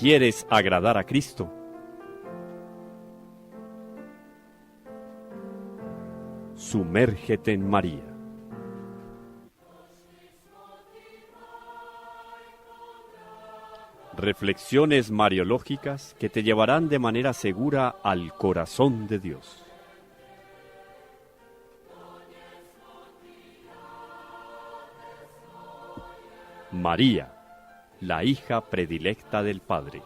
¿Quieres agradar a Cristo? Sumérgete en María. Reflexiones mariológicas que te llevarán de manera segura al corazón de Dios. María, la hija predilecta del Padre.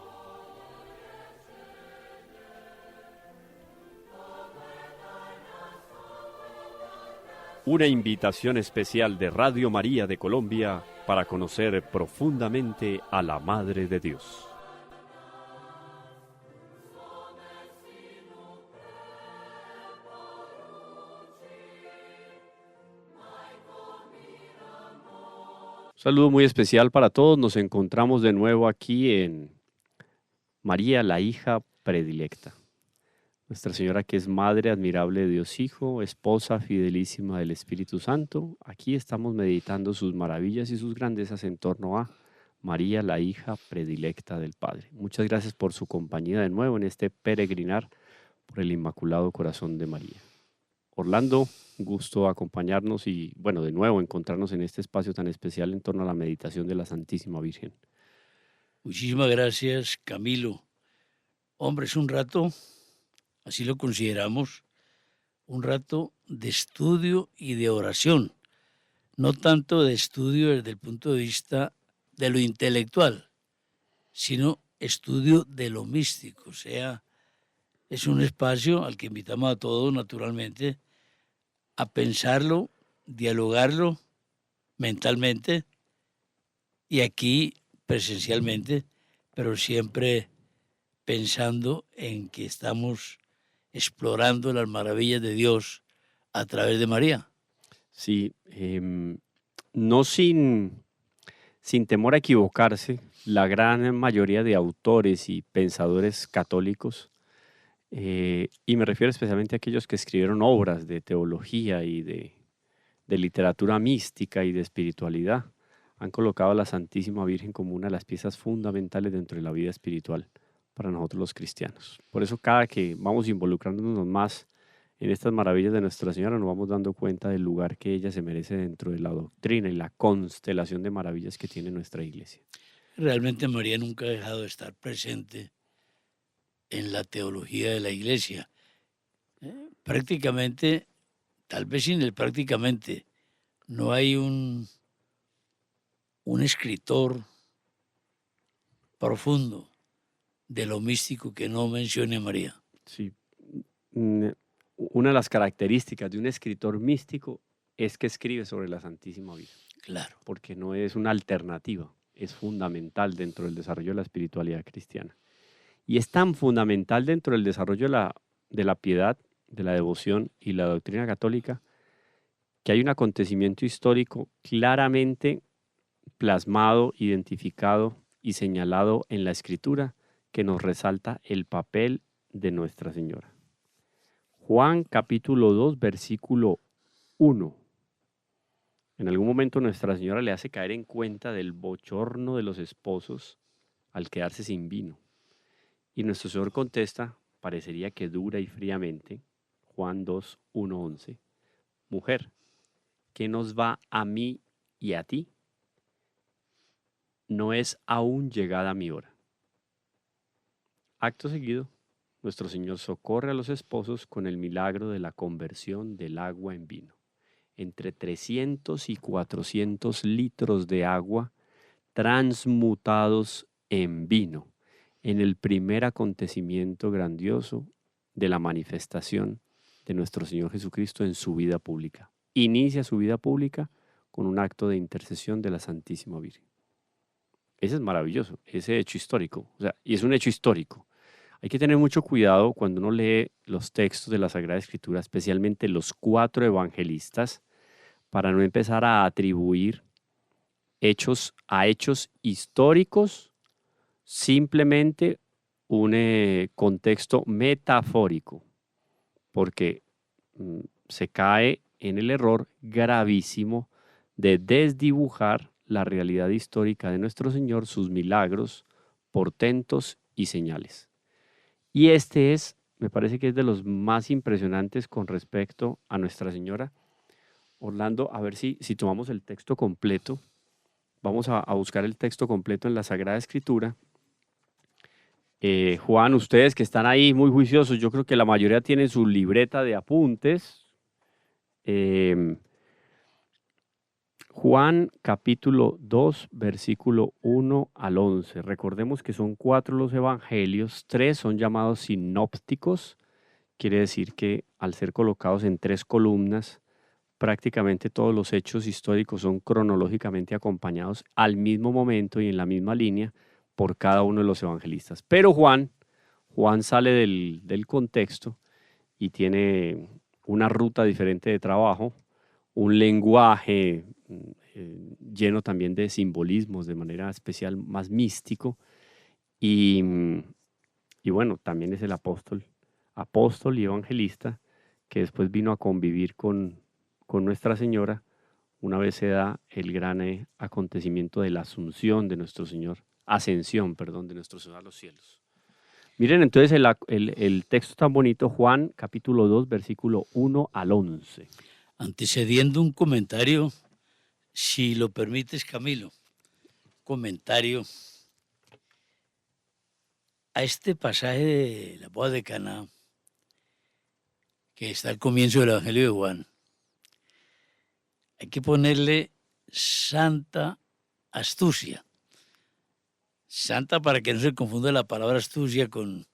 Una invitación especial de Radio María de Colombia para conocer profundamente a la Madre de Dios. Un saludo muy especial para todos. Nos encontramos de nuevo aquí en María, la hija predilecta. Nuestra Señora, que es Madre admirable de Dios Hijo, esposa fidelísima del Espíritu Santo. Aquí estamos meditando sus maravillas y sus grandezas en torno a María, la hija predilecta del Padre. Muchas gracias por su compañía de nuevo en este peregrinar por el Inmaculado Corazón de María. Orlando, gusto acompañarnos y, bueno, de nuevo encontrarnos en este espacio tan especial en torno a la meditación de la Santísima Virgen. Muchísimas gracias, Camilo. Hombre, es un rato, así lo consideramos, un rato de estudio y de oración, no tanto de estudio desde el punto de vista de lo intelectual, sino estudio de lo místico. O sea, es un espacio al que invitamos a todos, naturalmente, a pensarlo, dialogarlo mentalmente y aquí presencialmente, pero siempre pensando en que estamos explorando las maravillas de Dios a través de María. Sí, no sin temor a equivocarse, la gran mayoría de autores y pensadores católicos, y me refiero especialmente a aquellos que escribieron obras de teología y de literatura mística y de espiritualidad, han colocado a la Santísima Virgen como una de las piezas fundamentales dentro de la vida espiritual para nosotros los cristianos. Por eso cada que vamos involucrándonos más en estas maravillas de Nuestra Señora, nos vamos dando cuenta del lugar que ella se merece dentro de la doctrina y la constelación de maravillas que tiene nuestra Iglesia. Realmente María nunca ha dejado de estar presente en la teología de la Iglesia. Prácticamente, tal vez sin el prácticamente, no hay un escritor profundo de lo místico que no mencione a María. Sí. Una de las características de un escritor místico es que escribe sobre la Santísima Virgen. Claro. Porque no es una alternativa, es fundamental dentro del desarrollo de la espiritualidad cristiana. Y es tan fundamental dentro del desarrollo de la piedad, de la devoción y la doctrina católica, que hay un acontecimiento histórico claramente plasmado, identificado y señalado en la Escritura que nos resalta el papel de Nuestra Señora. Juan capítulo 2, versículo 1. En algún momento Nuestra Señora le hace caer en cuenta del bochorno de los esposos al quedarse sin vino. Y nuestro Señor contesta, parecería que dura y fríamente, Juan 2, 1, 11. Mujer, ¿qué nos va a mí y a ti? No es aún llegada mi hora. Acto seguido, nuestro Señor socorre a los esposos con el milagro de la conversión del agua en vino. Entre 300 y 400 litros de agua transmutados en vino, en el primer acontecimiento grandioso de la manifestación de nuestro Señor Jesucristo en su vida pública. Inicia su vida pública con un acto de intercesión de la Santísima Virgen. Ese es maravilloso, ese hecho histórico, y es un hecho histórico. Hay que tener mucho cuidado cuando uno lee los textos de la Sagrada Escritura, especialmente los 4 evangelistas, para no empezar a atribuir hechos históricos, simplemente un contexto metafórico, porque se cae en el error gravísimo de desdibujar la realidad histórica de nuestro Señor, sus milagros, portentos y señales. Y este es, me parece que es de los más impresionantes con respecto a Nuestra Señora. Orlando, a ver si tomamos el texto completo. Vamos a buscar el texto completo en la Sagrada Escritura. Juan, ustedes que están ahí muy juiciosos, yo creo que la mayoría tienen su libreta de apuntes. Juan capítulo 2, versículo 1 al 11. Recordemos que son 4 los evangelios, 3 son llamados sinópticos, quiere decir que al ser colocados en 3 columnas, prácticamente todos los hechos históricos son cronológicamente acompañados al mismo momento y en la misma línea por cada uno de los evangelistas. Pero Juan sale del contexto y tiene una ruta diferente de trabajo, un lenguaje lleno también de simbolismos, de manera especial más místico, y bueno, también es el apóstol y evangelista, que después vino a convivir con Nuestra Señora una vez se da el gran acontecimiento de la asunción de nuestro Señor, ascensión, perdón, de nuestro Señor a los cielos. Miren entonces el texto tan bonito, Juan capítulo 2, versículo 1 al 11. Antecediendo un comentario, si lo permites, Camilo, comentario a este pasaje de la boda de Caná, que está al comienzo del Evangelio de Juan. Hay que ponerle santa astucia. Santa para que no se confunda la palabra astucia con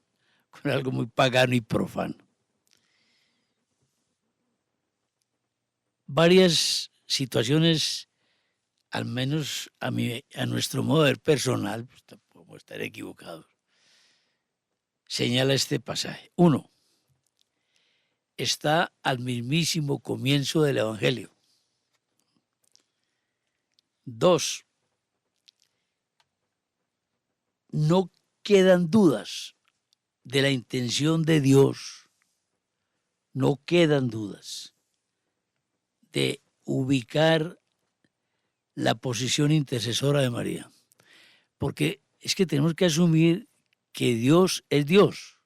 algo muy pagano y profano. Varias situaciones, al menos a nuestro modo de ver personal, pues podemos estar equivocados, señala este pasaje. 1. Está al mismísimo comienzo del Evangelio. 2. No quedan dudas de la intención de Dios. No quedan dudas de ubicar la posición intercesora de María. Porque es que tenemos que asumir que Dios es Dios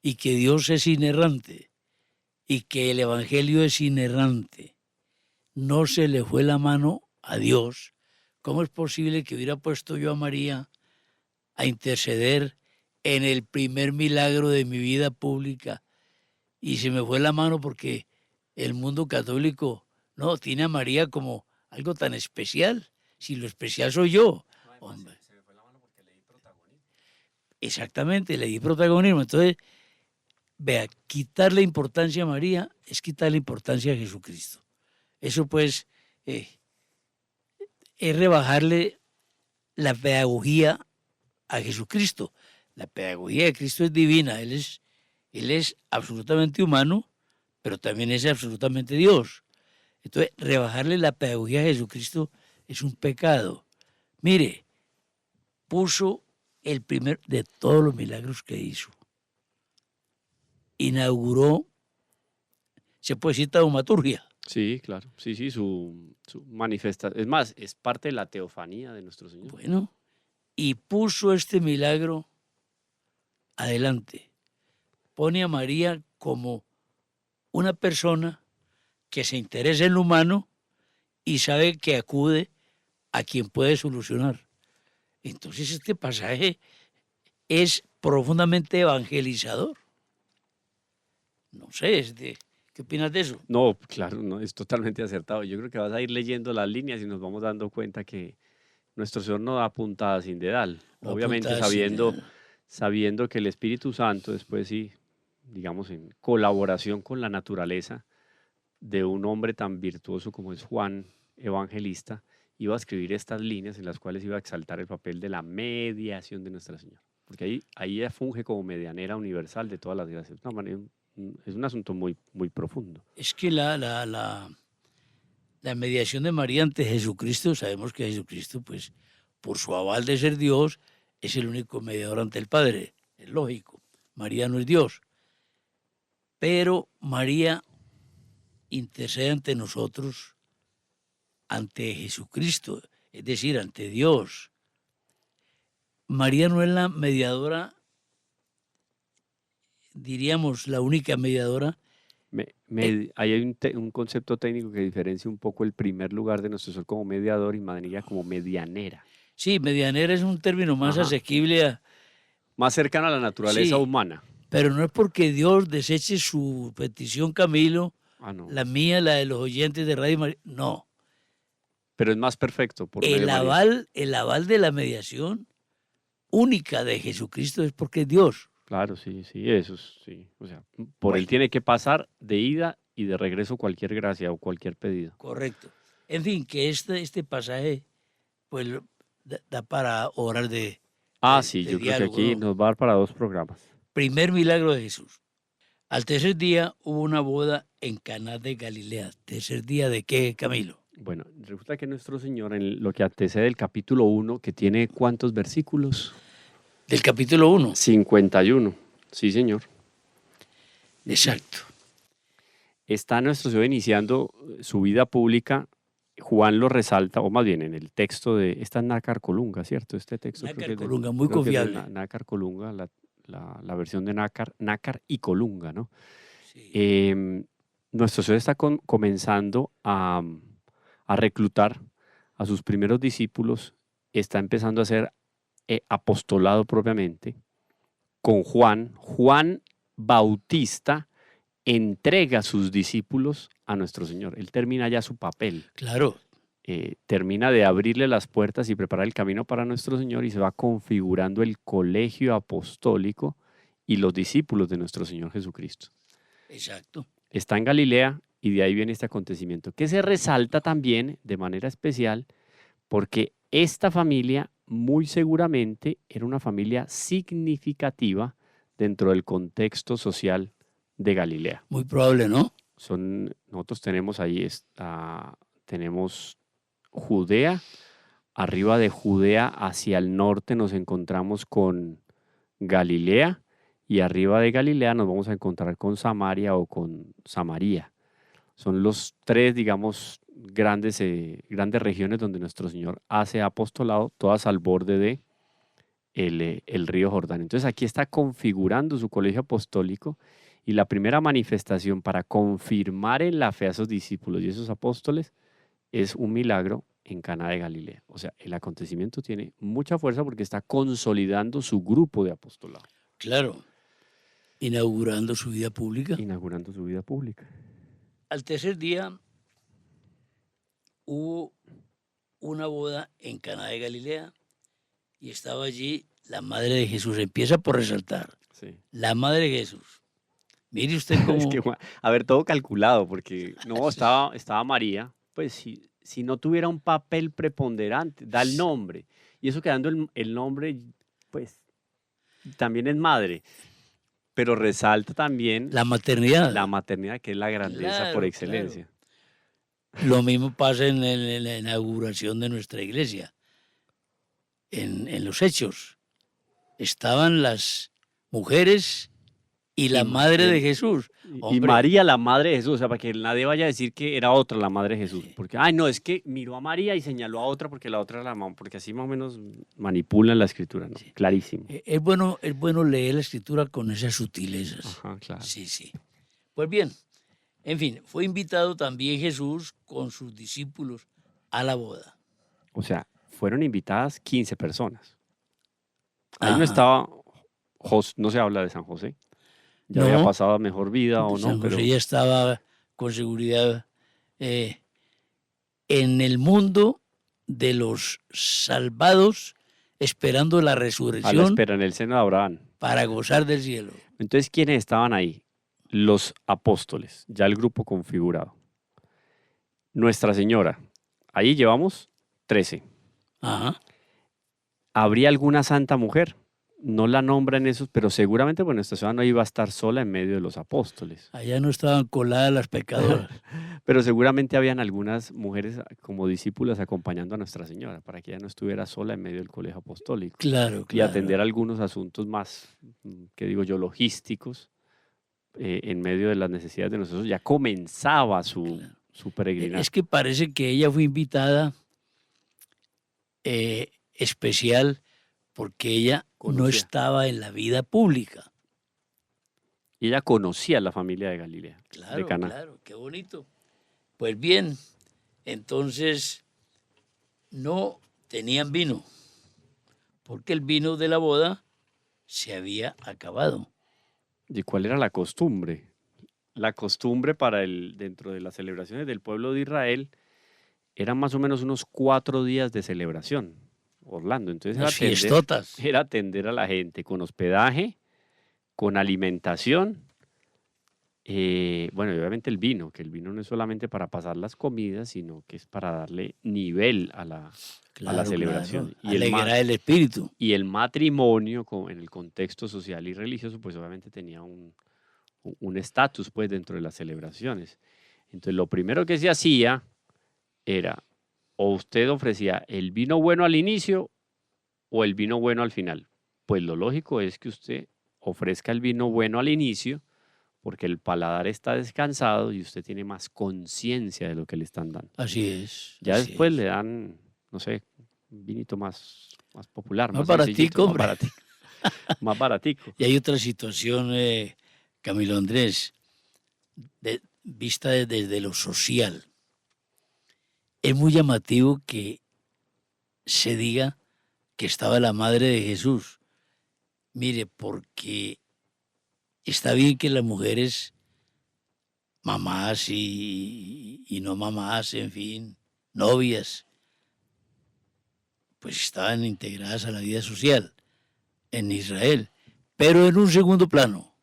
y que Dios es inerrante y que el Evangelio es inerrante. No se le fue la mano a Dios. ¿Cómo es posible que hubiera puesto yo a María a interceder en el primer milagro de mi vida pública y se me fue la mano porque el mundo católico no tiene a María como algo tan especial? Si lo especial soy yo. Hombre. Se me fue la mano porque le di protagonismo. Exactamente, le di protagonismo. Entonces, vea, quitarle importancia a María es quitarle importancia a Jesucristo. Eso pues es rebajarle la pedagogía a Jesucristo. La pedagogía de Cristo es divina, Él es absolutamente humano, pero también es absolutamente Dios. Entonces, rebajarle la pedagogía a Jesucristo es un pecado. Mire, puso el primer de todos los milagros que hizo. Inauguró, se puede decir, taumaturgia. Sí, claro. Sí, su manifestación. Es más, es parte de la teofanía de nuestro Señor. Bueno, y puso este milagro adelante. Pone a María como una persona que se interesa en lo humano y sabe que acude a quien puede solucionar. Entonces este pasaje es profundamente evangelizador. No sé, ¿qué opinas de eso? No, claro, no, es totalmente acertado. Yo creo que vas a ir leyendo las líneas y nos vamos dando cuenta que nuestro Señor no da puntada sin dedal. No Obviamente sabiendo que el Espíritu Santo después sí, digamos, en colaboración con la naturaleza de un hombre tan virtuoso como es Juan Evangelista, iba a escribir estas líneas en las cuales iba a exaltar el papel de la mediación de Nuestra Señora. Porque ahí ella funge como medianera universal de todas las gracias. Es un asunto muy, muy profundo. Es que la mediación de María ante Jesucristo, sabemos que Jesucristo, pues, por su aval de ser Dios, es el único mediador ante el Padre. Es lógico. María no es Dios. Pero María intercede ante nosotros, ante Jesucristo, es decir, ante Dios. María no es la mediadora, diríamos, la única mediadora. Ahí hay un concepto técnico que diferencia un poco el primer lugar de nuestro Señor como mediador y María como medianera. Sí, medianera es un término más Ajá. asequible. Más cercano a la naturaleza Sí, humana. pero no es porque Dios deseche su petición, Camilo, No. la mía, la de los oyentes de Radio María. No. Pero es más perfecto por medio de María. El aval de la mediación única de Jesucristo es porque es Dios. Claro, sí, eso sí. O sea, por Bueno. él tiene que pasar de ida y de regreso cualquier gracia o cualquier pedido. Correcto. En fin, que este pasaje pues da para horas de Sí, de yo creo que diálogo, aquí ¿no? nos va a dar para 2 programas. Primer milagro de Jesús. Al tercer día hubo una boda en Caná de Galilea. ¿Tercer día de qué, Camilo? Bueno, resulta que nuestro Señor, en lo que antecede el capítulo 1, que tiene ¿cuántos versículos? Del capítulo 1. 51. Sí, Señor. Exacto. Está nuestro Señor iniciando su vida pública. Juan lo resalta, o más bien en el texto de, esta es Nácar Colunga, ¿cierto? Este texto creo que Nácar es de- Colunga, muy creo que es de confiable. Nácar Colunga, la versión de Nácar y Colunga, ¿no? Sí. Nuestro Señor está comenzando a reclutar a sus primeros discípulos, está empezando a hacer apostolado propiamente con Juan. Juan Bautista entrega a sus discípulos a nuestro Señor. Él termina ya su papel. Claro. Termina de abrirle las puertas y preparar el camino para nuestro Señor y se va configurando el colegio apostólico y los discípulos de nuestro Señor Jesucristo. Exacto. Está en Galilea y de ahí viene este acontecimiento, que se resalta también de manera especial porque esta familia muy seguramente era una familia significativa dentro del contexto social de Galilea. Muy probable, ¿no? Nosotros tenemos ahí, tenemos Judea, arriba de Judea hacia el norte nos encontramos con Galilea y arriba de Galilea nos vamos a encontrar con Samaria o con Samaria. Son los 3, digamos, grandes regiones donde nuestro Señor hace apostolado, todas al borde de el río Jordán. Entonces aquí está configurando su colegio apostólico y la primera manifestación para confirmar en la fe a esos discípulos y esos apóstoles es un milagro en Caná de Galilea. O sea, el acontecimiento tiene mucha fuerza porque está consolidando su grupo de apostolado. Claro. Inaugurando su vida pública. Inaugurando su vida pública. Al tercer día hubo una boda en Caná de Galilea y estaba allí la madre de Jesús. Empieza por resaltar. Sí. La madre de Jesús. Mire usted cómo... Es que, a ver, todo calculado, porque no, estaba María, pues si no tuviera un papel preponderante, da el nombre. Y eso quedando el nombre, pues también es madre. Pero resalta también la maternidad. La maternidad, que es la grandeza por excelencia. Claro. Lo mismo pasa en la inauguración de nuestra iglesia. En los Hechos estaban las mujeres y la madre de Jesús. Y María, la madre de Jesús, o sea, para que nadie vaya a decir que era otra la madre de Jesús. Porque, no, es que miró a María y señaló a otra porque la otra era la mamá, porque así más o menos manipulan la escritura, ¿no? Sí. Clarísimo. Es bueno leer la escritura con esas sutilezas. Ajá, claro. Sí. Pues bien, en fin, fue invitado también Jesús con sus discípulos a la boda. O sea, fueron invitadas 15 personas. Ahí no estaba, no se habla de San José. Ya había pasado a mejor vida o no. San José ya estaba con seguridad en el mundo de los salvados, esperando la resurrección. A la espera, en el seno de Abraham. Para gozar del cielo. Entonces, ¿quiénes estaban ahí? Los apóstoles, ya el grupo configurado. Nuestra Señora, ahí llevamos 13. Ajá. ¿Habría alguna santa mujer? No la nombran esos, pero seguramente pues nuestra Señora no iba a estar sola en medio de los apóstoles. Allá no estaban coladas las pecadoras. Pero seguramente habían algunas mujeres como discípulas acompañando a Nuestra Señora para que ella no estuviera sola en medio del colegio apostólico. Claro. Y atender algunos asuntos más, que digo yo, logísticos en medio de las necesidades de nosotros. Ya comenzaba su peregrinaje. Es que parece que ella fue invitada especial porque ella no Conocía. estaba en la vida pública. Y ella conocía la familia de Galilea, de Claro, Caná. claro, qué bonito. Pues bien, entonces no tenían vino, porque el vino de la boda se había acabado. ¿Y cuál era la costumbre? La costumbre dentro de las celebraciones del pueblo de Israel eran más o menos unos 4 días de celebración, Orlando. Entonces Las fiestotas. era atender a la gente con hospedaje, con alimentación, bueno, y obviamente el vino, que el vino no es solamente para pasar las comidas, sino que es para darle nivel a la Claro, celebración. claro. Alegrar el espíritu. Y el matrimonio, en el contexto social y religioso, pues obviamente tenía un estatus pues dentro de las celebraciones. Entonces lo primero que se hacía era, o usted ofrecía el vino bueno al inicio o el vino bueno al final. Pues lo lógico es que usted ofrezca el vino bueno al inicio, porque el paladar está descansado y usted tiene más conciencia de lo que le están dando. Así es. Ya así después es. le dan, no sé, un vinito más popular, Más más sencillito, baratico, hombre. más baratico. Y hay otra situación, Camilo Andrés, vista desde lo social. Es muy llamativo que se diga que estaba la madre de Jesús. Mire, porque está bien que las mujeres, mamás y no mamás, en fin, novias, pues estaban integradas a la vida social en Israel, pero en un segundo plano.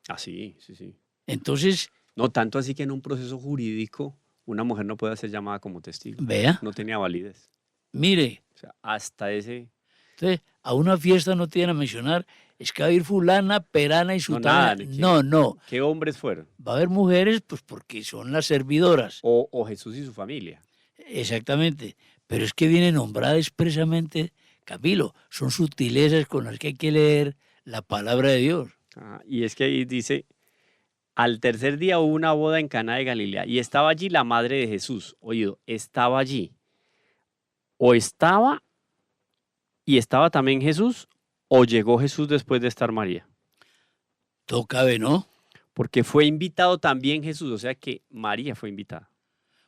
Ah, sí, sí, sí. Entonces, No tanto así que en un proceso jurídico una mujer no puede ser llamada como testigo. vea, No tenía validez. mire, O sea, hasta ese... entonces, a una fiesta no te van a mencionar, es que va a ir fulana, perana y No, sutana. nada. No, no. ¿Qué hombres fueron? Va a haber mujeres, pues porque son las servidoras. O Jesús y su familia. Exactamente. Pero es que viene nombrada expresamente, Camilo, son sutilezas con las que hay que leer la palabra de Dios. Y es que ahí dice, al tercer día hubo una boda en Caná de Galilea y estaba allí la madre de Jesús. Oído, estaba allí. O estaba y estaba también Jesús, o llegó Jesús después de estar María. Todo cabe, ¿no? Porque fue invitado también Jesús, o sea que María fue invitada.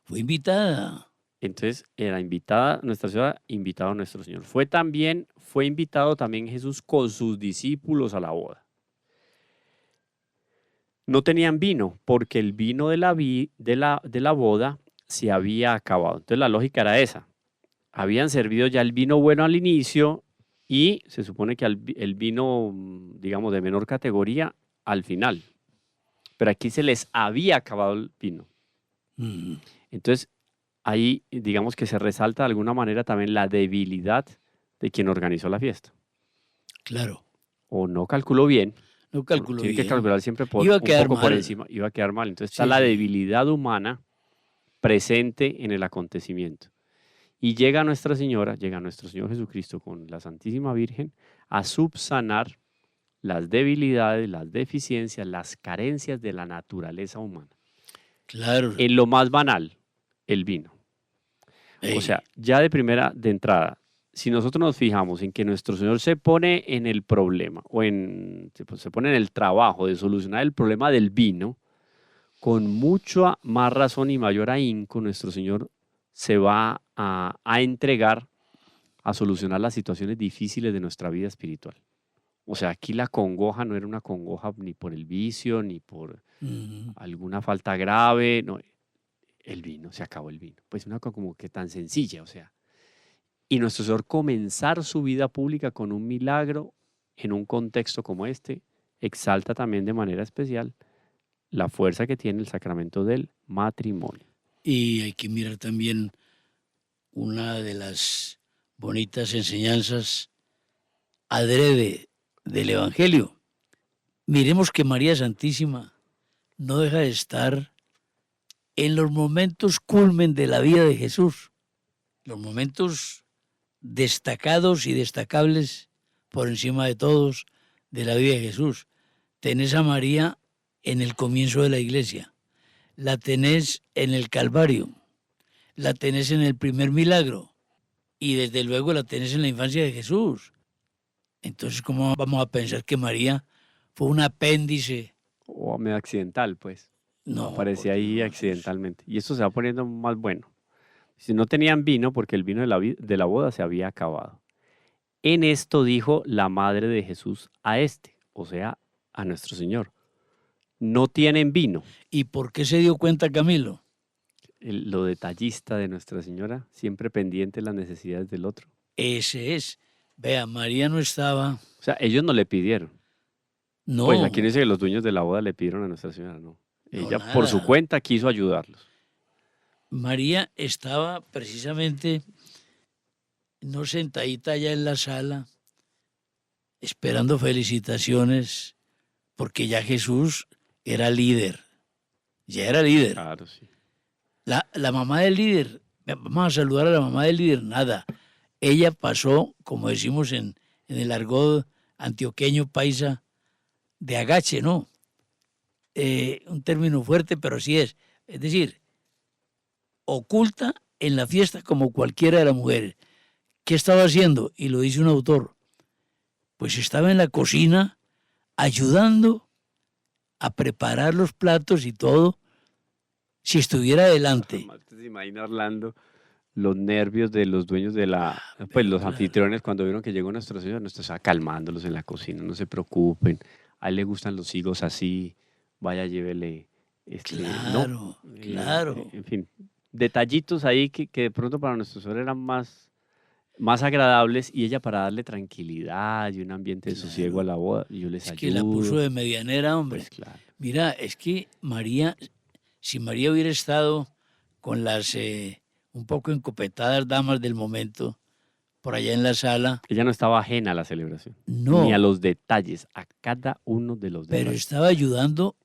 Fue invitada. Entonces era invitada nuestra ciudad, invitado nuestro Señor. Fue invitado también Jesús con sus discípulos a la boda. No tenían vino, porque el vino de la boda se había acabado. Entonces la lógica era esa. Habían servido ya el vino bueno al inicio y se supone que el vino, digamos, de menor categoría al final. Pero aquí se les había acabado el vino. Mm. Entonces, ahí digamos que se resalta de alguna manera también la debilidad de quien organizó la fiesta. Claro, O no calculó bien. no calculó Tiene que bien. calcular siempre Iba a un quedar poco por mal. encima. Iba a quedar mal. Entonces está Sí, la sí. debilidad humana presente en el acontecimiento. Y llega Nuestra Señora, llega nuestro Señor Jesucristo con la Santísima Virgen a subsanar las debilidades, las deficiencias, las carencias de la naturaleza humana. Claro. En lo más banal, el vino. Ey, O sea, ya de entrada, si nosotros nos fijamos en que nuestro Señor se pone en el problema o se pone en el trabajo de solucionar el problema del vino, con mucha más razón y mayor ahínco, nuestro Señor se va a entregar a solucionar las situaciones difíciles de nuestra vida espiritual. O sea, aquí la congoja no era una congoja ni por el vicio, ni por alguna falta grave, no, el vino, se acabó el vino. Pues una cosa como que tan sencilla, o sea. Y nuestro Señor comenzar su vida pública con un milagro en un contexto como este, exalta también de manera especial la fuerza que tiene el sacramento del matrimonio. Y hay que mirar también una de las bonitas enseñanzas adrede del Evangelio. Miremos que María Santísima no deja de estar en los momentos culmen de la vida de Jesús, los momentos destacados y destacables por encima de todos de la vida de Jesús. Tenés a María en el comienzo de la iglesia, la tenés en el Calvario, la tenés en el primer milagro y desde luego la tenés en la infancia de Jesús. Entonces, ¿cómo vamos a pensar que María fue un apéndice? O medio accidental, pues. No, por Aparecía ahí Dios. accidentalmente. Y esto se va poniendo más bueno. Si no tenían vino, porque el vino de la boda se había acabado. En esto dijo la madre de Jesús a este, o sea, a nuestro Señor. No tienen vino. ¿Y por qué se dio cuenta Camilo? Lo detallista de Nuestra Señora, siempre pendiente de las necesidades del otro. Ese es. Vea, María no estaba. O sea, ellos no le pidieron. Pues aquí no No, dice que los dueños de la boda le pidieron a Nuestra Señora, no. no, Ella por su nada. cuenta quiso ayudarlos. María estaba precisamente no sentadita allá en la sala, esperando felicitaciones, porque ya Jesús era líder. Ya era líder. Claro, sí. La mamá del líder, vamos a saludar a la mamá del líder, nada. Ella pasó, como decimos en el argot antioqueño paisa, de agache, ¿no? Un término fuerte, pero así es. Es decir, oculta en la fiesta como cualquiera de las mujeres. ¿Qué estaba haciendo? Y lo dice un autor. Pues estaba en la cocina ayudando a preparar los platos y todo, si estuviera adelante. Además, se imagina Orlando los nervios de los dueños de pues Pero los claro, anfitriones cuando vieron que llegó Nuestro Señor, Nuestro estaba calmándolos en la cocina, no se preocupen, a él le gustan los higos así, vaya, llévele, no, claro, claro. en fin, detallitos ahí que de pronto para Nuestro Señor eran más agradables y ella para darle tranquilidad y un ambiente de sosiego a Claro, la boda, y yo les es que la puso ayudo, de medianera, pues hombre. claro. Mira, es que María, si María hubiera estado con las un poco encopetadas damas del momento, por allá en la sala, Ella no estaba ajena a la celebración, ni a no, los detalles, a cada uno de los pero detalles. estaba ayudando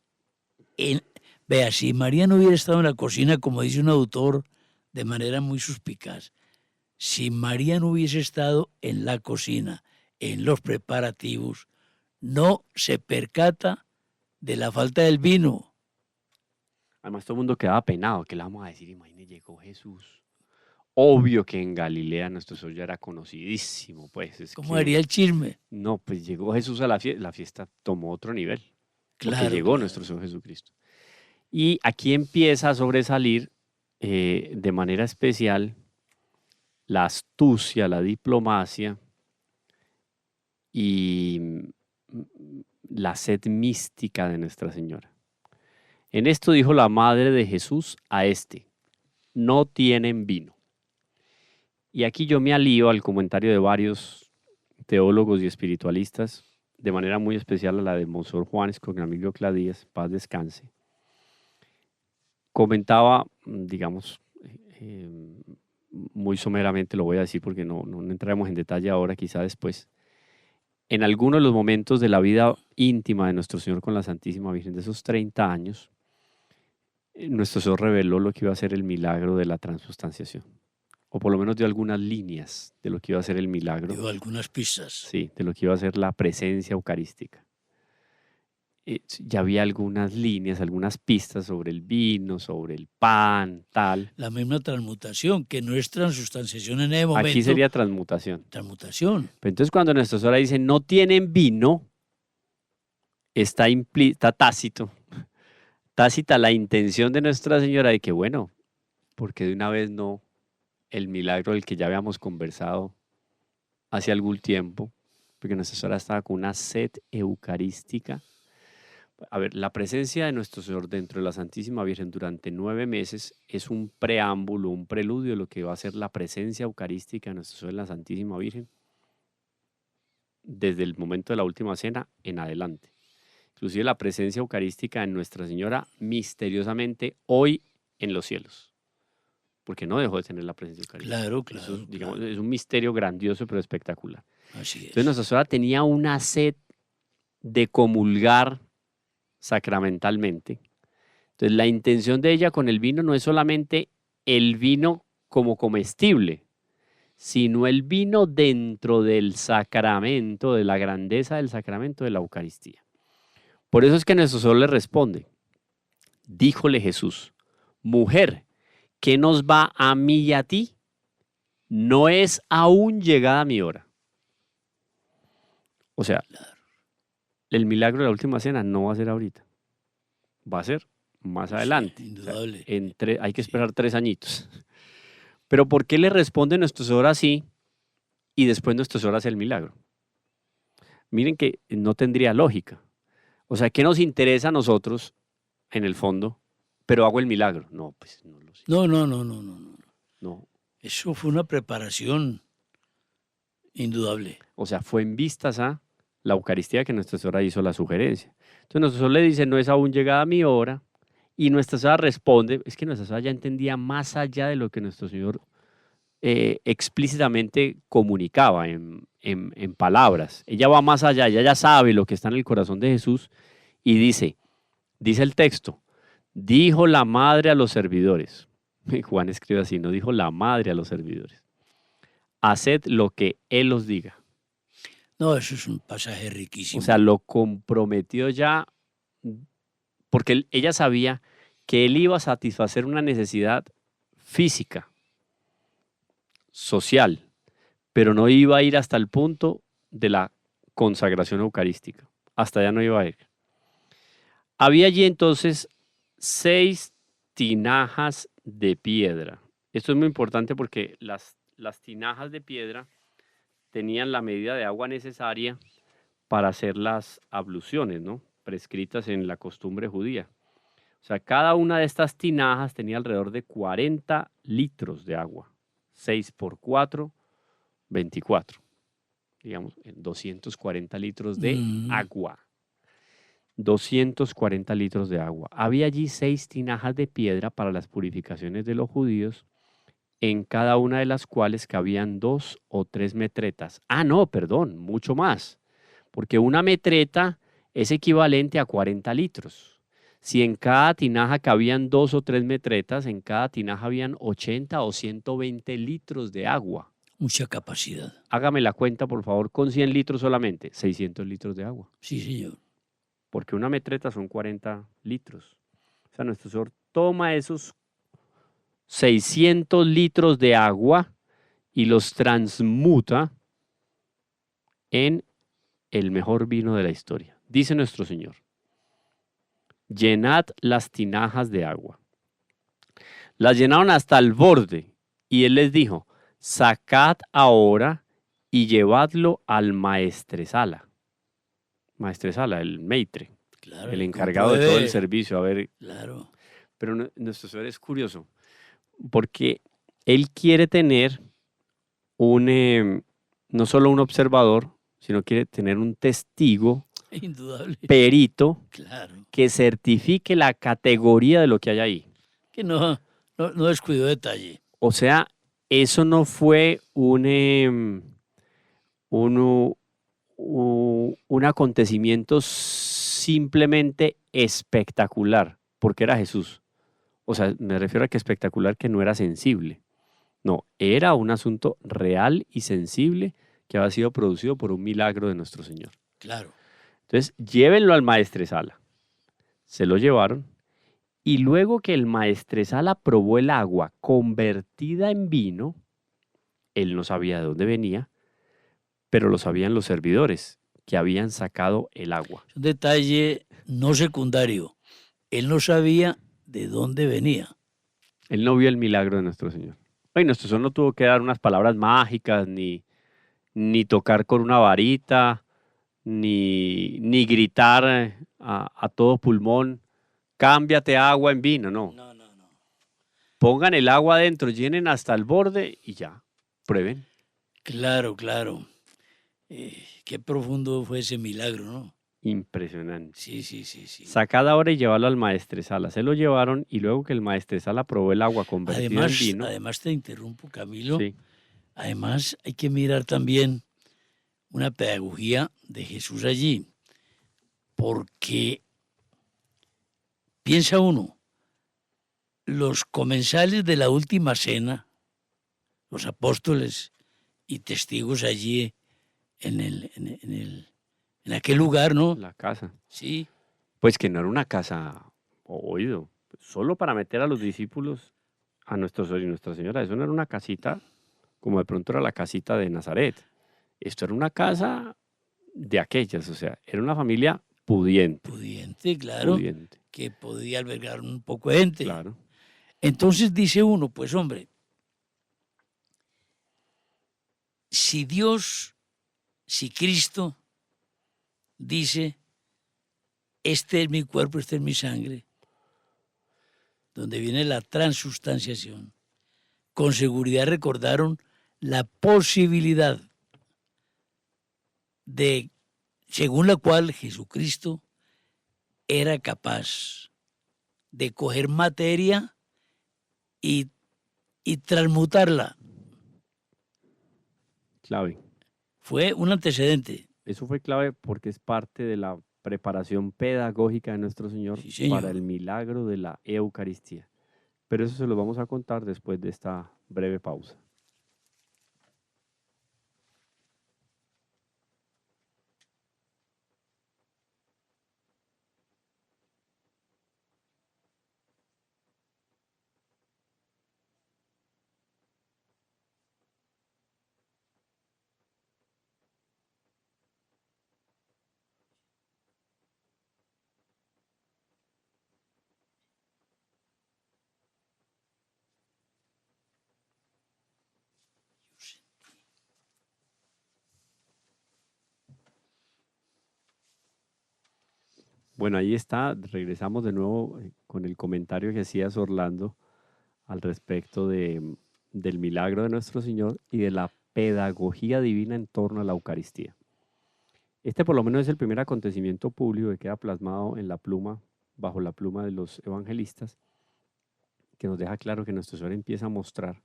en... Vea, si María no hubiera estado en la cocina, como dice un autor, de manera muy suspicaz, si María no hubiese estado en la cocina, en los preparativos, no se percata de la falta del vino. Además, todo el mundo quedaba penado. ¿Qué le vamos a decir? Imagínate, llegó Jesús. Obvio que en Galilea nuestro Señor ya era conocidísimo, pues es ¿Cómo que, haría el chisme? no, pues llegó Jesús a la fiesta tomó otro nivel, porque Claro, llegó nuestro claro. Señor Jesucristo. Y aquí empieza a sobresalir de manera especial la astucia, la diplomacia y la sed mística de Nuestra Señora. En esto dijo la madre de Jesús a este, no tienen vino. Y aquí yo me alío al comentario de varios teólogos y espiritualistas, de manera muy especial a la de Monseñor Juan Escognamilio Cladías, paz descanse. Comentaba, digamos, eh, muy someramente lo voy a decir porque no entraremos en detalle ahora, quizá después. En algunos de los momentos de la vida íntima de nuestro Señor con la Santísima Virgen, de esos 30 años, nuestro Señor reveló lo que iba a ser el milagro de la transustanciación, o por lo menos dio algunas líneas de lo que iba a ser el milagro, Dio algunas pistas. sí, de lo que iba a ser la presencia eucarística. Ya había algunas líneas, algunas pistas sobre el vino, sobre el pan, tal. La misma transmutación, que no es transustanciación en ese Aquí momento, sería transmutación. transmutación. Pero entonces cuando nuestra Señora dice no tienen vino, está tácita la intención de Nuestra Señora de que, bueno, porque de una vez no el milagro del que ya habíamos conversado hace algún tiempo, porque Nuestra Señora estaba con una sed eucarística. A ver, la presencia de nuestro Señor dentro de la Santísima Virgen durante 9 meses es un preámbulo, un preludio de lo que va a ser la presencia eucarística de nuestro Señor en la Santísima Virgen desde el momento de la última cena en adelante. Inclusive la presencia eucarística de Nuestra Señora misteriosamente hoy en los cielos, porque no dejó de tener la presencia eucarística. Claro, Eso, claro, digamos, claro. es un misterio grandioso pero espectacular. Así Entonces es. Nuestra Señora tenía una sed de comulgar sacramentalmente. Entonces la intención de ella con el vino no es solamente el vino como comestible, sino el vino dentro del sacramento, de la grandeza del sacramento de la Eucaristía. Por eso es que nuestro Señor le responde, díjole Jesús, mujer, ¿qué nos va a mí y a ti? No es aún llegada mi hora. O sea, Claro. el milagro de la última cena no va a ser ahorita, va a ser más Sí, adelante. O sea, indudable. hay que Sí. esperar 3 añitos. Pero ¿por qué le responde nuestro Señor así y después nuestro Señor hace el milagro? Miren que no tendría lógica. O sea, ¿qué nos interesa a nosotros en el fondo? Pero hago el milagro. No, pues no lo sé. No, no, no, no, no, no. No. Eso fue una preparación indudable. O sea, fue en vistas a la Eucaristía que nuestra Señora hizo la sugerencia. Entonces nuestro Señor le dice, no es aún llegada mi hora. Y nuestra Señora responde, es que nuestra Señora ya entendía más allá de lo que nuestro Señor explícitamente comunicaba en palabras. Ella va más allá, ella ya sabe lo que está en el corazón de Jesús y dice el texto, dijo la madre a los servidores. Juan escribe así, no dijo la madre a los servidores. Haced lo que Él os diga. No, eso es un pasaje O riquísimo. sea, lo comprometió ya, porque ella sabía que Él iba a satisfacer una necesidad física, social, pero no iba a ir hasta el punto de la consagración eucarística. Hasta allá no iba a ir. Había allí entonces 6 tinajas de piedra. Esto es muy importante porque las tinajas de piedra tenían la medida de agua necesaria para hacer las abluciones, ¿no? Prescritas en la costumbre judía. O sea, cada una de estas tinajas tenía alrededor de 40 litros de agua. 6 por 4, 24. Digamos, 240 litros de Mm, agua. 240 litros de agua. Había allí 6 tinajas de piedra para las purificaciones de los judíos, en cada una de las cuales cabían 2 o 3 metretas. Ah, no, perdón, mucho más, porque una metreta es equivalente a 40 litros. Si en cada tinaja cabían 2 o 3 metretas, en cada tinaja habían 80 o 120 litros de agua. mucha capacidad. Hágame la cuenta, por favor, con 100 litros solamente, 600 litros de agua, Sí, señor. porque una metreta son 40 litros. O sea, nuestro Señor toma esos 600 litros de agua y los transmuta en el mejor vino de la historia. Dice nuestro Señor, llenad las tinajas de agua. Las llenaron hasta el borde y Él les dijo, sacad ahora y llevadlo al maestresala. Maestresala, el maitre, Claro. el que encargado de todo el compruebe. servicio. A ver, Claro. pero nuestro Señor es curioso porque Él quiere tener no solo un observador, sino quiere tener un testigo, Indudable. perito, Claro. que certifique la categoría de lo que hay ahí. Que no descuidó detalle. O sea, eso no fue un acontecimiento simplemente espectacular, porque era Jesús. O sea, me refiero a que espectacular que no era sensible. No, era un asunto real y sensible que había sido producido por un milagro de nuestro Señor. Claro. Entonces, llévenlo al maestresala. Se lo llevaron y luego que el maestresala probó el agua convertida en vino, él no sabía de dónde venía, pero lo sabían los servidores que habían sacado el agua. Un detalle no secundario. Él no sabía de dónde venía. Él no vio el milagro de nuestro Señor. Y nuestro Señor no tuvo que dar unas palabras mágicas, ni tocar con una varita, ni gritar a todo pulmón, cámbiate agua en vino, no. No, no, no. Pongan el agua adentro, llenen hasta el borde y ya, prueben. Claro, claro. Qué profundo fue ese milagro, ¿no? Impresionante. Sí, sí, sí, sí. Sacad ahora y llevarlo al maestresala. Se lo llevaron y luego que el maestresala probó el agua convertida en vino. Además te interrumpo, Camilo. Sí, Además hay que mirar también una pedagogía de Jesús allí, porque piensa uno, los comensales de la última cena, los apóstoles y testigos allí en aquel lugar, ¿no? la casa. Sí, Pues que no era una casa, oído, solo para meter a los discípulos, a nuestro Señor y Nuestra Señora. Eso no era una casita como de pronto era la casita de Nazaret. Esto era una casa de aquellas, o sea, era una familia pudiente, Pudiente, claro, pudiente, que podía albergar un poco de gente. claro. Entonces dice uno, pues hombre, si Dios, si Cristo dice, este es mi cuerpo, este es mi sangre, donde viene la transustanciación, con seguridad recordaron la posibilidad de, según la cual Jesucristo era capaz de coger materia y, y transmutarla. Clave. Fue un antecedente. Eso fue clave porque es parte de la preparación pedagógica de nuestro Señor Sí, para señor. el milagro de la Eucaristía. Pero eso se lo vamos a contar después de esta breve pausa. Bueno, ahí está. Regresamos de nuevo con el comentario que hacías Orlando al respecto del milagro de nuestro Señor y de la pedagogía divina en torno a la Eucaristía. Este por lo menos es el primer acontecimiento público que queda plasmado en la pluma, bajo la pluma de los evangelistas, que nos deja claro que nuestro Señor empieza a mostrar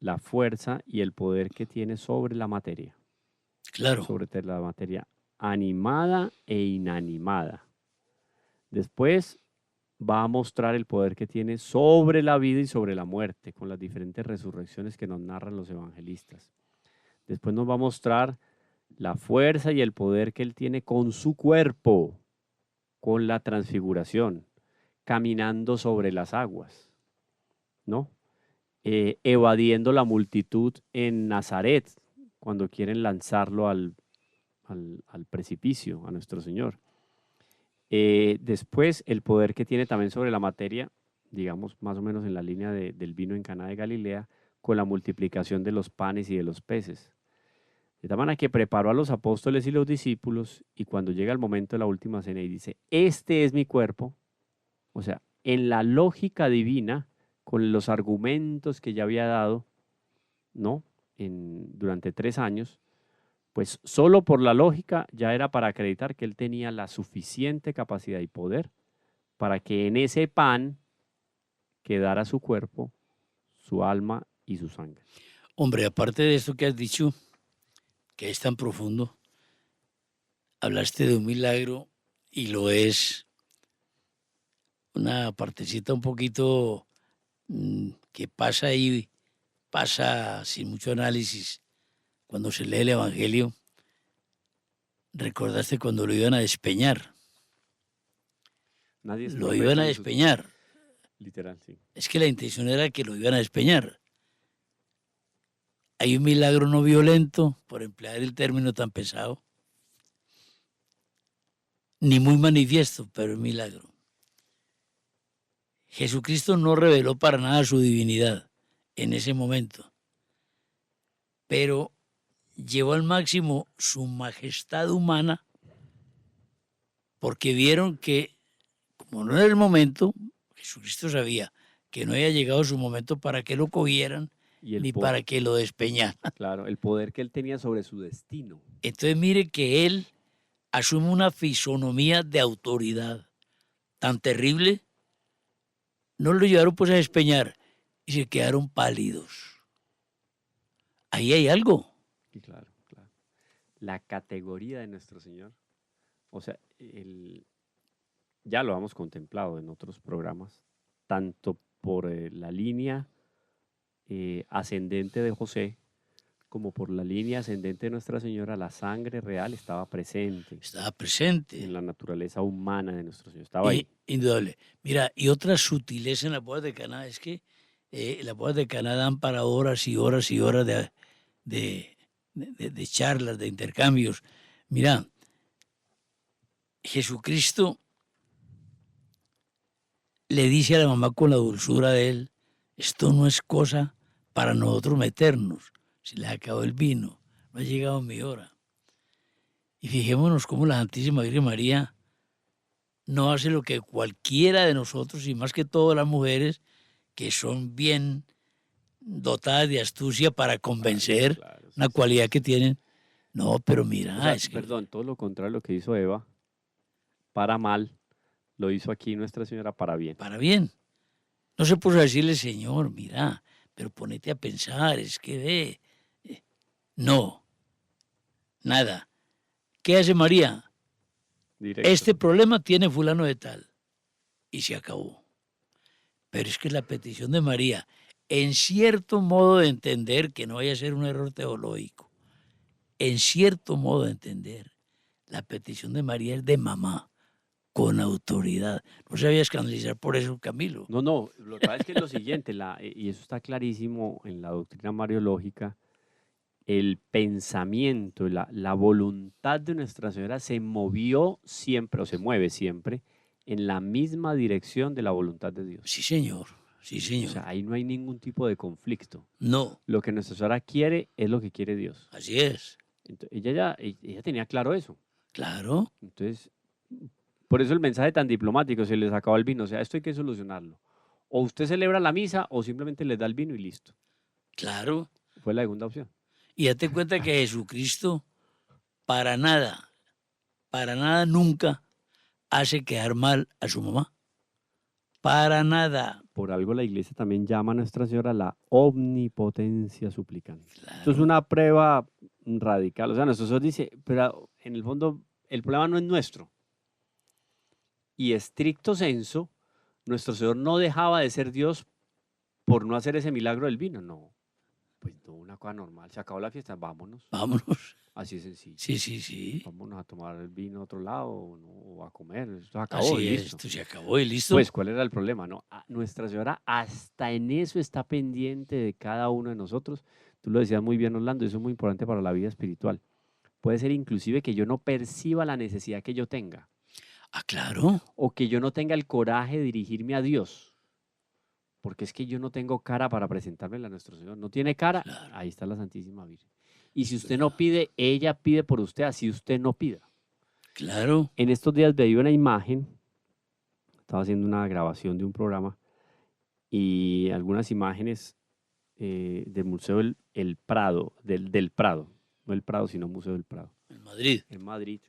la fuerza y el poder que tiene sobre la materia, Claro. sobre la materia animada e inanimada. Después va a mostrar el poder que tiene sobre la vida y sobre la muerte, con las diferentes resurrecciones que nos narran los evangelistas. Después nos va a mostrar la fuerza y el poder que él tiene con su cuerpo, con la transfiguración, caminando sobre las aguas, ¿no? Evadiendo la multitud en Nazaret, cuando quieren lanzarlo al precipicio, a nuestro Señor. Después, el poder que tiene también sobre la materia, digamos, más o menos en la línea del vino en Caná de Galilea, con la multiplicación de los panes y de los peces. De tal manera que preparó a los apóstoles y los discípulos, y cuando llega el momento de la última cena y dice, este es mi cuerpo, o sea, en la lógica divina, con los argumentos que ya había dado, ¿no? Durante 3 años, pues solo por la lógica ya era para acreditar que él tenía la suficiente capacidad y poder para que en ese pan quedara su cuerpo, su alma y su sangre. Hombre, aparte de esto que has dicho, que es tan profundo, hablaste de un milagro y lo es una partecita un poquito que pasa ahí, pasa sin mucho análisis. Cuando se lee el Evangelio, recordaste cuando lo iban a despeñar. Nadie se Lo lo iban meta a en sus... despeñar. Literal, sí. Es que la intención era que lo iban a despeñar. Hay un milagro no violento, por emplear el término tan pesado, ni muy manifiesto, pero es milagro. Jesucristo no reveló para nada su divinidad en ese momento, pero llevó al máximo su majestad humana porque vieron que, como no era el momento, Jesucristo sabía que no había llegado su momento para que lo cogieran Y el ni para que lo despeñaran. claro, el poder que él tenía sobre su destino. Entonces mire que él asume una fisonomía de autoridad tan terrible. No lo llevaron pues a despeñar y se quedaron pálidos. Ahí hay algo. Y claro, claro. La categoría de nuestro Señor, o sea, ya lo hemos contemplado en otros programas, tanto por la línea ascendente de José, como por la línea ascendente de Nuestra Señora, la sangre real estaba presente Estaba presente. en la naturaleza humana de nuestro Señor. Estaba ahí. Indudable. Mira, y otra sutileza en las bodas de Caná es que las bodas de Caná dan para horas y horas y horas de charlas, de intercambios. Mira, Jesucristo le dice a la mamá con la dulzura de él, esto no es cosa para nosotros meternos, se le acabó el vino, no ha llegado mi hora. Y fijémonos cómo la Santísima Virgen María no hace lo que cualquiera de nosotros, y más que todo las mujeres, que son bien dotadas de astucia para convencer, Claro, sí, una sí. cualidad que tienen. No, pero mira, O sea, es que perdón, todo lo contrario a lo que hizo Eva, para mal, lo hizo aquí Nuestra Señora para bien. para bien. No se puso a decirle, Señor, mira, pero ponete a pensar, es que ve. No, nada. ¿Qué hace María? Directo. Este problema tiene fulano de tal. Y se acabó. Pero es que la petición de María, en cierto modo de entender, que no vaya a ser un error teológico, en cierto modo de entender, la petición de María es de mamá, con autoridad. No se vaya a escandalizar por eso, Camilo. No, no, lo que pasa es que es lo siguiente, y eso está clarísimo en la doctrina mariológica, el pensamiento, la voluntad de Nuestra Señora se movió siempre, o se mueve siempre, en la misma dirección de la voluntad de Dios. Sí, señor. Sí, O sea, señor. ahí no hay ningún tipo de conflicto. No, Lo que Nuestra Señora quiere es lo que quiere Dios. así es. Ella tenía claro eso. Claro, Entonces, por eso el mensaje tan diplomático, se les acaba el vino, o sea, esto hay que solucionarlo. O usted celebra la misa o simplemente les da el vino y listo. claro. Fue la segunda opción. Y date cuenta que Jesucristo para nada nunca hace quedar mal a su mamá. Para nada. Por algo la iglesia también llama a Nuestra Señora la omnipotencia suplicante. Esto es Claro, una prueba radical. O sea, Nuestro Señor dice, pero en el fondo el problema no es nuestro. Y estricto senso, Nuestro Señor no dejaba de ser Dios por no hacer ese milagro del vino. No, pues no, una cosa normal. Se acabó la fiesta, vámonos. vámonos. Así es sencillo. Sí, sí, sí. Vámonos a tomar el vino a otro lado o a comer. Esto se acabó y Así es. listo. Esto se acabó y listo. Pues, ¿cuál era el problema? No, Nuestra Señora hasta en eso está pendiente de cada uno de nosotros. Tú lo decías muy bien, Orlando, eso es muy importante para la vida espiritual. Puede ser inclusive que yo no perciba la necesidad que yo tenga Ah, claro. o que yo no tenga el coraje de dirigirme a Dios, porque es que yo no tengo cara para presentarme a nuestro Señor. No tiene cara, Claro. ahí está la Santísima Virgen. Y si Es usted no verdad. pide, ella pide por usted, así usted no pida. Claro. En estos días veía una imagen, estaba haciendo una grabación de un programa y algunas imágenes del Museo el Prado, del Prado, no el Prado, sino Museo del Prado, En Madrid. en Madrid.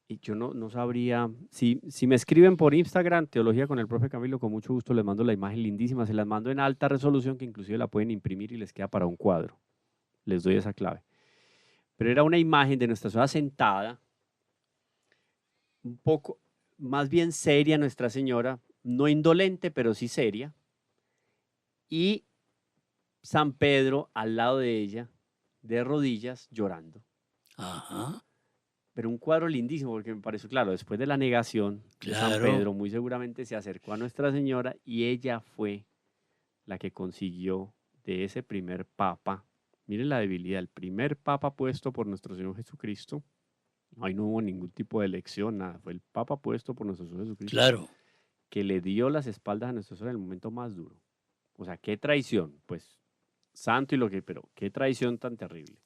Y yo no sabría, si me escriben por Instagram, Teología con el Profe Camilo, con mucho gusto les mando la imagen lindísima, se las mando en alta resolución, que inclusive la pueden imprimir y les queda para un cuadro. Les doy esa clave. Pero era una imagen de Nuestra Señora sentada, un poco, más bien seria Nuestra Señora, no indolente, pero sí seria, y San Pedro al lado de ella, de rodillas, llorando. Ajá. Pero un cuadro lindísimo, porque me pareció claro, después de la negación de San Claro. Pedro, muy seguramente se acercó a Nuestra Señora y ella fue la que consiguió de ese primer papa. Miren la debilidad, el primer papa puesto por nuestro Señor Jesucristo. Ahí no hubo ningún tipo de elección, nada. Fue el papa puesto por nuestro Señor Jesucristo Claro. que le dio las espaldas a nuestro Señor en el momento más duro. O sea, qué traición, pues santo y lo que, pero qué traición tan terrible.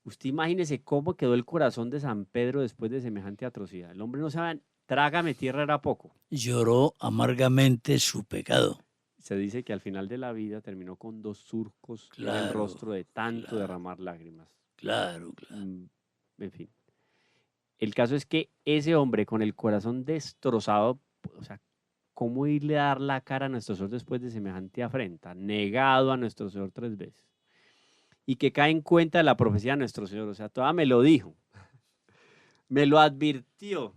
Usted imagínese cómo quedó el corazón de San Pedro después de semejante atrocidad. El hombre no sabe, trágame tierra era poco. Lloró amargamente su pecado. Se dice que al final de la vida terminó con 2 surcos en el Claro. rostro de tanto Claro. derramar lágrimas. Claro, claro. En fin. El caso es que ese hombre con el corazón destrozado, o sea, ¿cómo irle a dar la cara a nuestro Señor después de semejante afrenta? Negado a nuestro Señor 3 veces. Y que cae en cuenta de la profecía de nuestro Señor. O sea, toda me lo dijo. Me lo advirtió.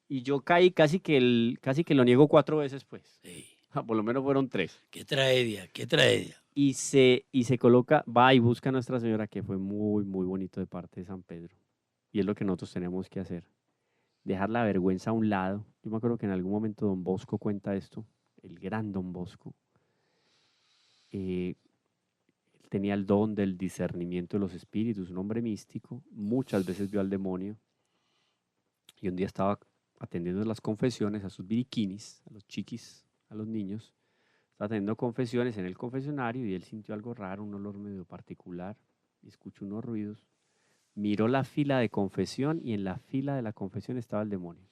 Y yo caí casi que lo niego 4 veces, pues. Sí. Por lo menos fueron 3. Qué tragedia, qué tragedia. Y se coloca, va y busca a Nuestra Señora, que fue muy, muy bonito de parte de San Pedro. Y es lo que nosotros tenemos que hacer. Dejar la vergüenza a un lado. Yo me acuerdo que en algún momento Don Bosco cuenta esto, el gran Don Bosco. Él tenía el don del discernimiento de los espíritus, un hombre místico, muchas veces vio al demonio. Y un día estaba atendiendo las confesiones a sus biriquinis, a los chiquis, a los niños. Estaba teniendo confesiones en el confesionario y él sintió algo raro, un olor medio particular, y escuchó unos ruidos. Miró la fila de confesión y en la fila de la confesión estaba el demonio.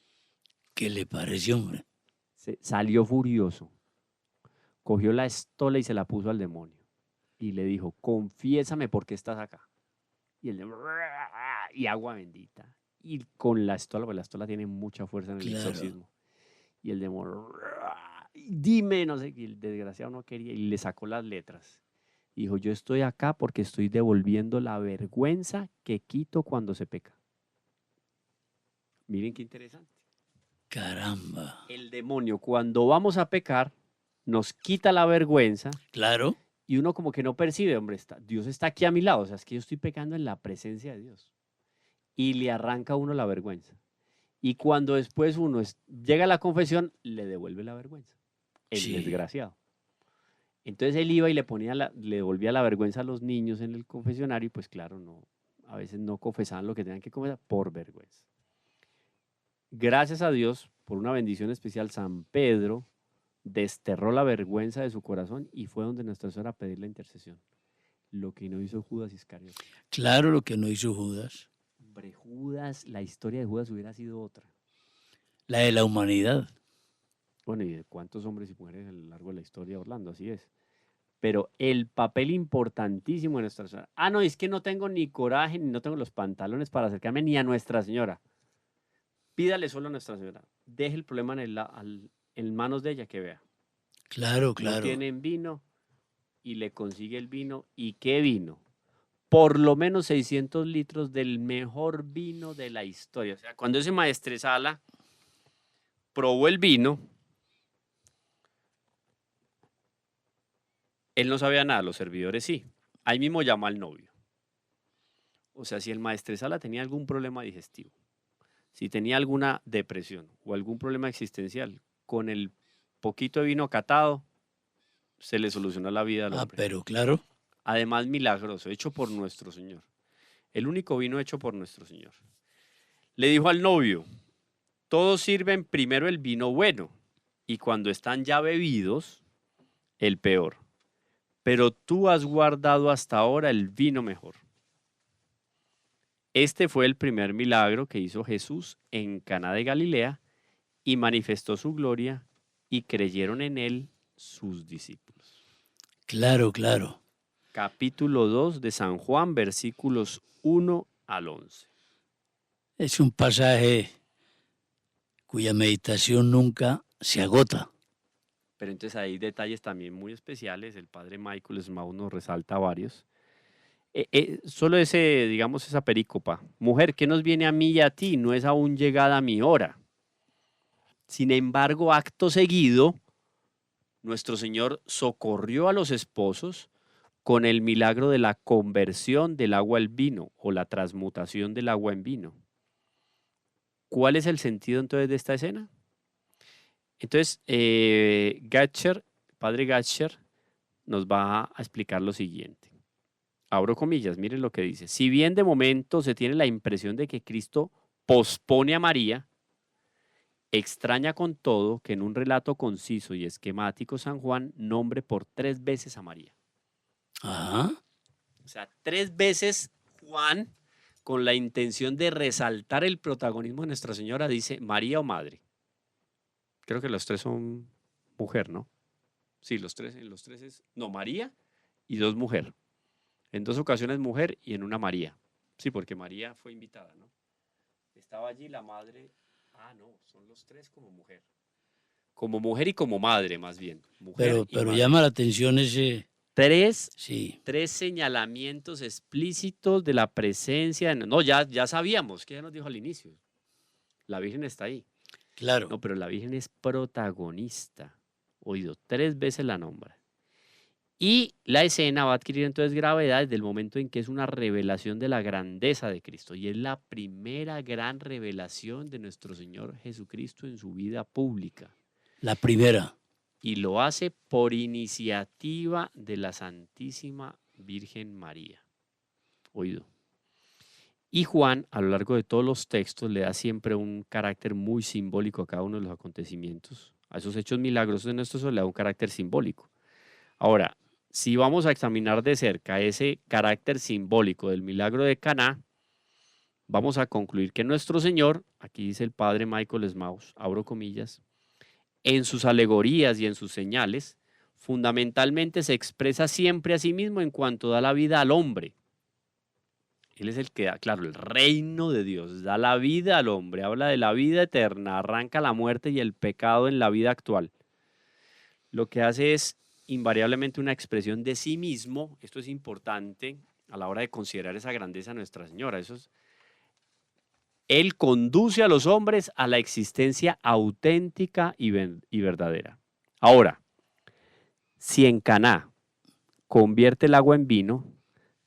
¿Qué le pareció, hombre? Salió furioso, cogió la estola y se la puso al demonio. Y le dijo, confiésame por qué estás acá. Y el demonio, y agua bendita. Y con la estola, porque la estola tiene mucha fuerza en el Claro. exorcismo. Y el demonio, dime, no sé, y el desgraciado no quería, y le sacó las letras. Dijo, yo estoy acá porque estoy devolviendo la vergüenza que quito cuando se peca. Miren qué interesante. Caramba. El demonio, cuando vamos a pecar, nos quita la vergüenza Claro. y uno como que no percibe, hombre, Dios está aquí a mi lado, o sea, es que yo estoy pecando en la presencia de Dios. Y le arranca a uno la vergüenza. Y cuando después uno llega a la confesión, le devuelve la vergüenza. El Sí. desgraciado. Entonces él iba y le devolvía la vergüenza a los niños en el confesionario y pues claro, no, a veces no confesaban lo que tenían que confesar por vergüenza. Gracias a Dios, por una bendición especial, San Pedro desterró la vergüenza de su corazón y fue donde Nuestra Señora a pedir la intercesión. Lo que no hizo Judas Iscariote. Claro, lo que no hizo Judas. Hombre, Judas, la historia de Judas hubiera sido otra. La de la humanidad. Bueno, y de cuántos hombres y mujeres a lo largo de la historia, Orlando, así es. Pero el papel importantísimo de Nuestra Señora. Ah, no, es que no tengo ni coraje, ni no tengo los pantalones para acercarme ni a Nuestra Señora. Pídale solo a Nuestra Señora. Deje el problema en manos de ella que vea. Claro, No claro. tienen vino y le consigue el vino. ¿Y qué vino? Por lo menos 600 litros del mejor vino de la historia. O sea, cuando ese maestresala probó el vino, él no sabía nada, los servidores sí. Ahí mismo llamó al novio. O sea, si el maestresala tenía algún problema digestivo, si tenía alguna depresión o algún problema existencial, con el poquito de vino catado, se le solucionó la vida al Ah, hombre. pero claro. Además, milagroso, hecho por nuestro Señor. El único vino hecho por nuestro Señor. Le dijo al novio, todos sirven primero el vino bueno y cuando están ya bebidos, el peor. Pero tú has guardado hasta ahora el vino mejor. Este fue el primer milagro que hizo Jesús en Caná de Galilea y manifestó su gloria y creyeron en él sus discípulos. Claro, claro. Capítulo 2 de San Juan, versículos 1 al 11. Es un pasaje cuya meditación nunca se agota. Pero entonces hay detalles también muy especiales. El padre Michael Smaug nos resalta varios. Solo digamos, esa perícopa. Mujer, ¿qué nos viene a mí y a ti? No es aún llegada mi hora. Sin embargo, acto seguido, nuestro Señor socorrió a los esposos con el milagro de la conversión del agua al vino o la transmutación del agua en vino. ¿Cuál es el sentido entonces de esta escena? Entonces, padre Gatcher, nos va a explicar lo siguiente. Abro comillas, miren lo que dice. Si bien de momento se tiene la impresión de que Cristo pospone a María, extraña con todo que en un relato conciso y esquemático San Juan nombre por 3 veces a María. Ajá. O sea, 3 veces Juan, con la intención de resaltar el protagonismo de Nuestra Señora, dice María o Madre. Creo que los 3 son mujer, ¿no? Sí, en los 3 es, no, María y 2 mujer. En 2 ocasiones mujer y en una María. Sí, porque María fue invitada, ¿no? Estaba allí la madre. Ah, no, son los 3 como mujer. Como mujer y como madre, más bien. Mujer y Pero madre. llama la atención ese. 3 Sí. señalamientos explícitos de la presencia. No, ya sabíamos, que ya nos dijo al inicio. La Virgen está ahí. Claro. No, pero la Virgen es protagonista. Oído, 3 veces la nombra. Y la escena va a adquirir entonces gravedad desde el momento en que es una revelación de la grandeza de Cristo. Y es la primera gran revelación de nuestro Señor Jesucristo en su vida pública. La primera. Y lo hace por iniciativa de la Santísima Virgen María. Oído. Y Juan, a lo largo de todos los textos, le da siempre un carácter muy simbólico a cada uno de los acontecimientos. A esos hechos milagrosos de nuestro Señor le da un carácter simbólico. Ahora, si vamos a examinar de cerca ese carácter simbólico del milagro de Caná, vamos a concluir que nuestro Señor, aquí dice el padre Michael Smaus, abro comillas, en sus alegorías y en sus señales, fundamentalmente se expresa siempre a sí mismo en cuanto da la vida al hombre. Él es el que da, claro, el reino de Dios, da la vida al hombre, habla de la vida eterna, arranca la muerte y el pecado en la vida actual. Lo que hace es invariablemente una expresión de sí mismo. Esto es importante a la hora de considerar esa grandeza de Nuestra Señora. Él conduce a los hombres a la existencia auténtica y verdadera. Ahora, si en Caná convierte el agua en vino,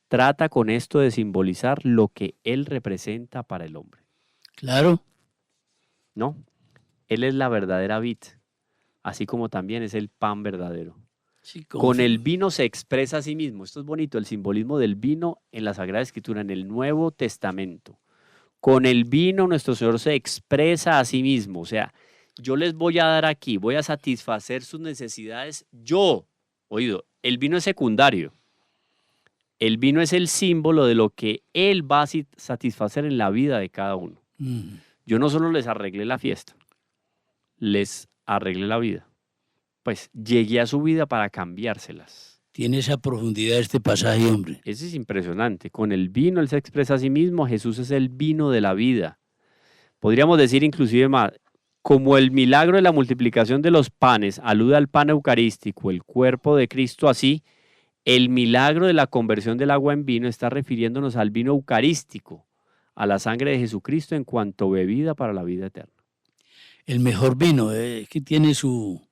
trata con esto de simbolizar lo que Él representa para el hombre. Claro. ¿No? Él es la verdadera vid, así como también es el pan verdadero. Sí, Con el vino se expresa a sí mismo. Esto es bonito, el simbolismo del vino en la Sagrada Escritura, en el Nuevo Testamento. Con el vino nuestro Señor se expresa a sí mismo. O sea, yo les voy a dar aquí, voy a satisfacer sus necesidades. Yo, oído, el vino es secundario. El vino es el símbolo de lo que Él va a satisfacer en la vida de cada uno. Yo no solo les arreglé la fiesta, les arreglé la vida. Pues llegué a su vida para cambiárselas. Tiene esa profundidad este pasaje, hombre. Eso es impresionante. Con el vino Él se expresa a sí mismo. Jesús es el vino de la vida. Podríamos decir inclusive más, como el milagro de la multiplicación de los panes alude al pan eucarístico, el cuerpo de Cristo, así, el milagro de la conversión del agua en vino está refiriéndonos al vino eucarístico, a la sangre de Jesucristo en cuanto bebida para la vida eterna. El mejor vino, que tiene su...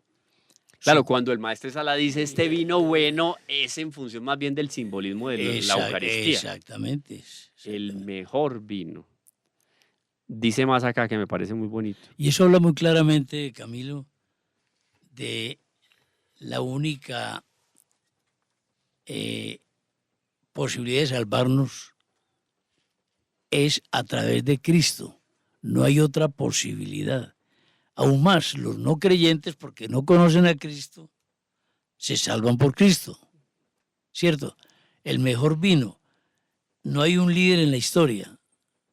Claro, cuando el maestro Sala dice este vino bueno, es en función más bien del simbolismo de la Eucaristía. Exactamente. El mejor vino. Dice más acá que me parece muy bonito. Y eso habla muy claramente, Camilo, de la única posibilidad de salvarnos es a través de Cristo. No hay otra posibilidad. Aún más, los no creyentes, porque no conocen a Cristo, se salvan por Cristo. ¿Cierto? El mejor vino. No hay un líder en la historia.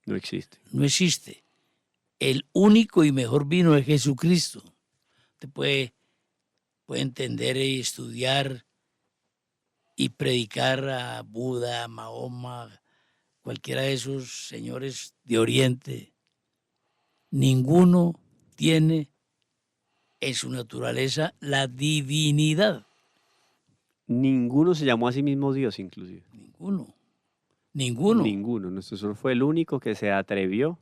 No existe. No existe. El único y mejor vino es Jesucristo. Usted puede entender y estudiar y predicar a Buda, Mahoma, cualquiera de esos señores de Oriente. Ninguno tiene en su naturaleza la divinidad. Ninguno se llamó a sí mismo Dios, inclusive. Ninguno. Nuestro Señor fue el único que se atrevió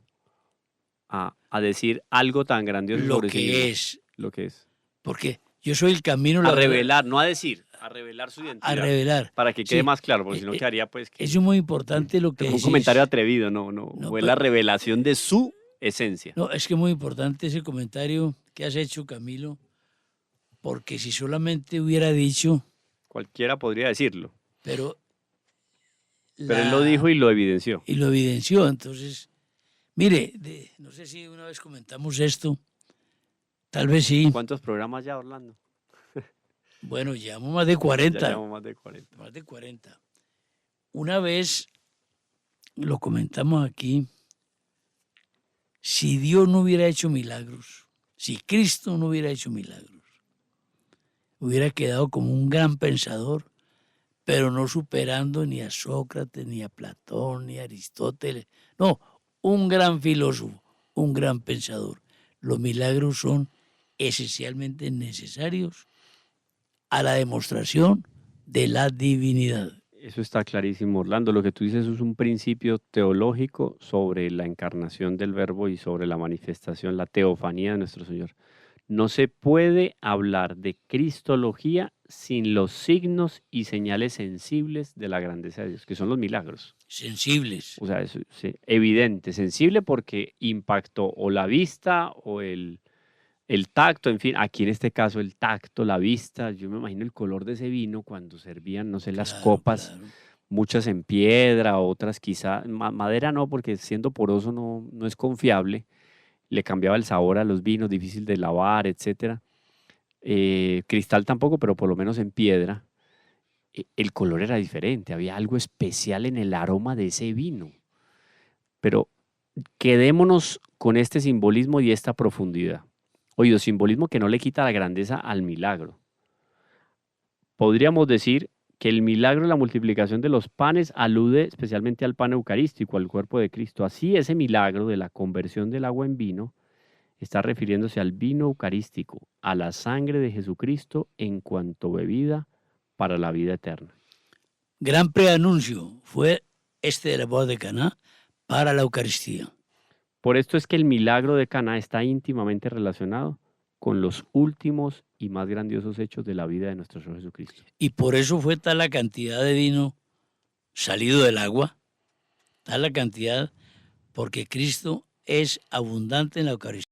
a decir algo tan grandioso sobre sí mismo. Lo que es. Porque yo soy el camino. A revelar, no a decir, a revelar su identidad. A revelar. Para que quede más claro, porque si no quedaría pues... Eso es muy importante lo que decís. Un comentario atrevido, no fue la revelación de su esencia. No, es que es muy importante ese comentario que has hecho, Camilo, porque si solamente hubiera dicho... Cualquiera podría decirlo. Pero él lo dijo y lo evidenció. Entonces, mire, no sé si una vez comentamos esto, tal vez sí. ¿Cuántos programas ya, Orlando? Bueno, llevamos más de 40. Ya llevamos más de 40. Más de 40. Una vez lo comentamos aquí, si Dios no hubiera hecho milagros, si Cristo no hubiera hecho milagros, hubiera quedado como un gran pensador, pero no superando ni a Sócrates, ni a Platón, ni a Aristóteles. No, un gran filósofo, un gran pensador. Los milagros son esencialmente necesarios a la demostración de la divinidad. Eso está clarísimo, Orlando. Lo que tú dices es un principio teológico sobre la encarnación del Verbo y sobre la manifestación, la teofanía de nuestro Señor. No se puede hablar de cristología sin los signos y señales sensibles de la grandeza de Dios, que son los milagros. Sensibles. O sea, es evidente, sensible porque impactó o la vista o el tacto, en fin, aquí en este caso el tacto, la vista. Yo me imagino el color de ese vino cuando servían, no sé, las copas. Claro. muchas en piedra, otras quizá, madera no, porque siendo poroso no es confiable, le cambiaba el sabor a los vinos, difícil de lavar, etcétera. Cristal tampoco, pero por lo menos en piedra. El color era diferente, había algo especial en el aroma de ese vino. Pero quedémonos con este simbolismo y esta profundidad. Oído, simbolismo que no le quita la grandeza al milagro. Podríamos decir que el milagro de la multiplicación de los panes alude especialmente al pan eucarístico, al cuerpo de Cristo. Así, ese milagro de la conversión del agua en vino está refiriéndose al vino eucarístico, a la sangre de Jesucristo en cuanto bebida para la vida eterna. Gran preanuncio fue este de la boda de Caná para la Eucaristía. Por esto es que el milagro de Caná está íntimamente relacionado con los últimos y más grandiosos hechos de la vida de nuestro Señor Jesucristo. Y por eso fue tal la cantidad de vino salido del agua, tal la cantidad, porque Cristo es abundante en la Eucaristía.